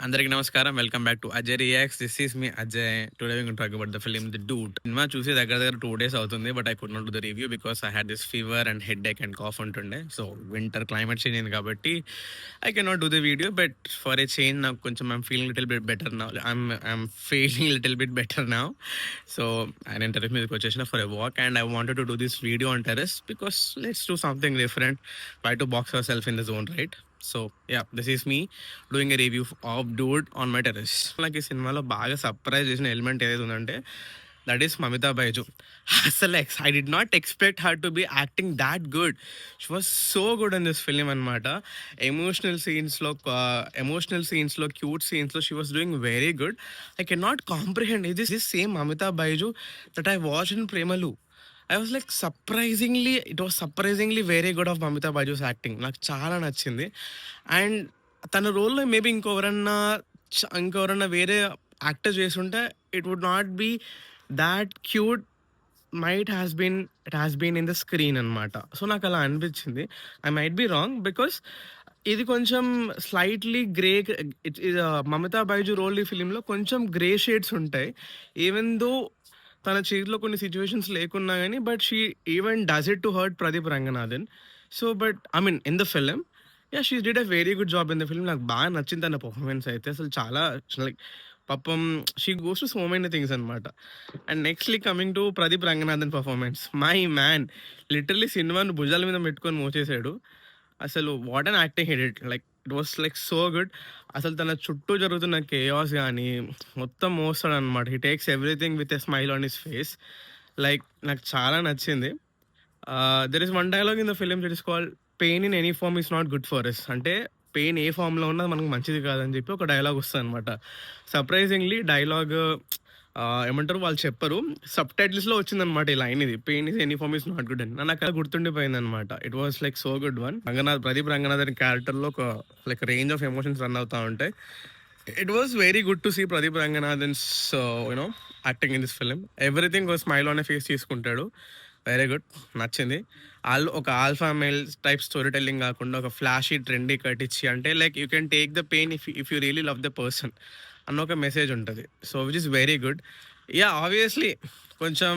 అందరికి నమస్కారం. Welcome back to Ajay reacts. This is me Ajay. Today we gonna talk about the film the dude. సినిమా చూసి దగ్గర దగ్గర 2 డేస్ అవుతుంది. But I could not do the review because I had this fever and headache and cough ఉంటుండే. So winter climate change అయింది కాబట్టి I can not do the video. But for a change నాకు కొంచెం I'm feeling little bit better now. I'm feeling little bit better now. So నేను terrace మీదకి వచ్చేసిన for a walk and I wanted to do this video on terrace because let's do something different. Try to box our self in the zone, right? So yeah, this is me doing a review of Dude on my terrace. నాకు ఈ సినిమాలో బాగా surprise చేసిన element ఏదైతే ఉందంటే that is Mamitha Baiju. అసలు I did not expect her to be acting that good. She was so good in this film అనమాట. Emotional సీన్స్లో క్యూట్ సీన్స్లో she was doing very good. I can not comprehend it this same Mamitha Baiju that I watch in Premalu. I was like surprisingly very good of Mamitha Baiju's acting. నాకు చాలా నచ్చింది. And తన రోల్లో maybe ఇంకెవరన్నా వేరే యాక్టర్ చేసుంటే it would not be that cute it has been in the screen అనమాట. So నాకు అలా అనిపించింది. I might be wrong because ఇది కొంచెం slightly grey. Mamitha Baiju role ఈ ఫిలింలో కొంచెం గ్రే షేడ్స్ ఉంటాయి. ఈవెన్ దో తన చేతిలో కొన్ని సిచ్యువేషన్స్ లేకున్నా కానీ but she even does it to hurt Pradeep Ranganathan. So but I mean in the film she did a very good job in the film. నాకు బాగా నచ్చింది తన పర్ఫార్మెన్స్ అయితే. అసలు చాలా లైక్ పాపం she goes to so many things అనమాట. And nextly coming to Pradeep Ranganathan performance, my man literally సినిమాను భుజాల మీద పెట్టుకొని మోచేసాడు. అసలు what and acting hit. Like it was like so good. అసలు తన చుట్టూ జరుగుతున్న కేయాస్ కానీ మొత్తం మోస్తాడు అనమాట. He takes everything with a smile on his face. Like నాకు చాలా నచ్చింది. There is one dialogue in the film that is called pain in any form is not good for us. అంటే పెయిన్ ఏ ఫామ్లో ఉన్నా మనకు మంచిది కాదని చెప్పి ఒక డైలాగ్ వస్తుంది అనమాట. సర్ప్రైజింగ్లీ డైలాగ్ ఏమంటారు వాళ్ళు చెప్పరు, సబ్ టైటిల్స్లో వచ్చిందనమాట ఈ లైన్. ఇది pain is any form is not good అని నాకు అలా గుర్తుండిపోయింది అనమాట. It was like so good one. Pradeep Ranganathan క్యారెక్టర్లో ఒక like range of emotions run అవుతూ ఉంటాయి. It was very good to see Pradeep Ranganathan's you know acting in this film. Everything smile on face తీసుకుంటాడు. వెరీ గుడ్, నచ్చింది. ఒక alpha male type story telling కాకుండా ఒక flashy trendy cut ఇచ్చి, అంటే like you can take the pain if you really love the person అన్న ఒక message ఉంటుంది. So which is very good. Yeah, obviously కొంచెం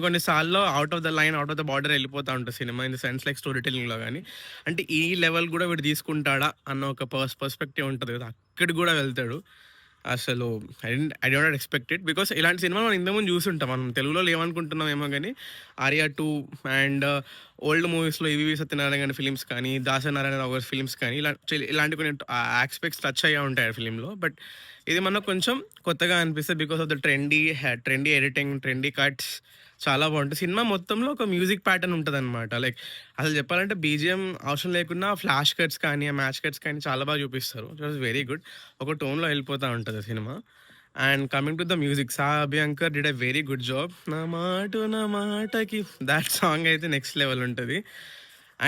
కొన్ని సార్లు out of the line, out of the border వెళ్ళిపోతూ ఉంటుంది సినిమా in the sense like story టెల్లింగ్లో. కానీ అంటే ఈ లెవెల్ కూడా వీడు తీసుకుంటాడా అన్న ఒక పర్స్పెక్టివ్ ఉంటుంది కదా, అక్కడికి కూడా వెళ్తాడు. అసలు I don't expect it because ఇలాంటి సినిమా మనం ఇంతకుముందు చూసుంటాం. మనం తెలుగులో ఏమనుకుంటున్నాం ఏమో కానీ ఆర్యా 2 అండ్ ఓల్డ్ మూవీస్లో ఈవీవి సత్యనారాయణ గారి ఫిలిమ్స్ కానీ దాసనారాయణ రావు గారి ఫిలిమ్స్ కానీ ఇలాంటి కొన్ని ఆస్పెక్ట్స్ టచ్ అయ్యా ఉంటాయి ఆ ఫిలింలో. బట్ ఇది మనకు కొంచెం కొత్తగా అనిపిస్తుంది because of the trendy editing, trendy cuts చాలా బాగుంటుంది. సినిమా మొత్తంలో ఒక మ్యూజిక్ ప్యాటర్న్ ఉంటుంది అనమాట. లైక్ అసలు చెప్పాలంటే బీజిఎం అవసరం లేకుండా ఫ్లాష్ కట్స్ కానీ మ్యాచ్ కట్స్ కానీ చాలా బాగా చూపిస్తారు. It was very good. ఒక టోన్లో వెళ్ళిపోతూ ఉంటుంది సినిమా. And coming to the music, Abhyankar did a very good job. నా మాటకి దాట్ సాంగ్ అయితే నెక్స్ట్ లెవెల్ ఉంటుంది.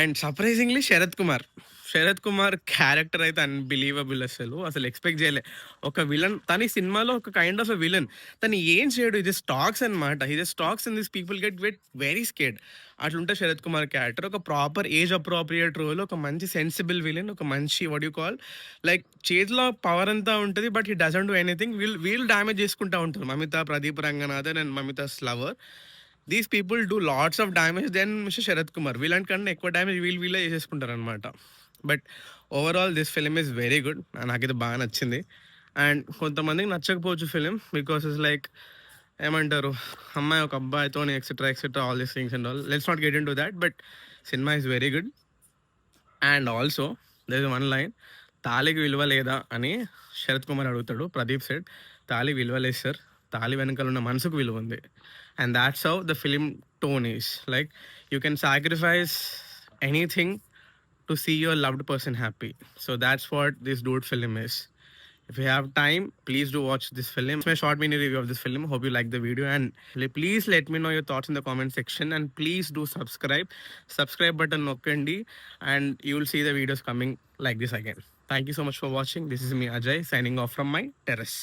And surprisingly Sarath Kumar character అయితే అన్బిలీవబుల్. అసలు ఎక్స్పెక్ట్ చేయలే. ఒక విలన్ తన సినిమాలో ఒక కైండ్ ఆఫ్ ఎ విలన్. తను ఏం చేయడు, ఇది స్టాక్స్ అనమాట. ఇది stakes in this people get very scared. అట్లుంటే శరత్ కుమార్ క్యారెక్టర్ ఒక ప్రాపర్ ఏజ్ అప్రోప్రియేట్ రోల్, ఒక మంచి సెన్సిబుల్ విలన్, ఒక మంచి వాట్ యూ కాల్ లైక్ చేతిలో పవర్ అంతా ఉంటుంది but he doesn't do anything. వీళ్ళు డ్యామేజ్ చేసుకుంటూ ఉంటారు. Mamitha, Pradeep Ranganathan and Mamitha's lover, these people do lots of damage then mister Sarath Kumar. వీళ్ళని కన్నా ఎక్కువ డ్యామేజ్ వీళ్ళే చేసేసుకుంటారు అనమాట. But overall this film is very good. నాకైతే బాగా నచ్చింది. అండ్ కొంతమందికి నచ్చకపోవచ్చు ఫిలిం బికాస్ ఇస్ లైక్ ఏమంటారు, అమ్మాయి ఒక అబ్బాయితో etcetera all these things and all. Let's not get into that. But సినిమా is very good. And also there is one line, తాళికి విలువ లేదా అని శరత్ కుమార్ అడుగుతాడు. ప్రదీప్ సెడ్ తాళి విలువ లేదు సార్, తాళి వెనకాల ఉన్న మనసుకు విలువ ఉంది. And that's how the film tone is. Like you can sacrifice anything to see your loved person happy. So that's what this dude film is. If you have time, please do watch this film. It's my short mini review of this film. Hope you like the video and please let me know your thoughts in the comment section and please do subscribe button nokkandi and you will see the videos coming like this again. Thank you so much for watching. This is me Ajay signing off from my terrace.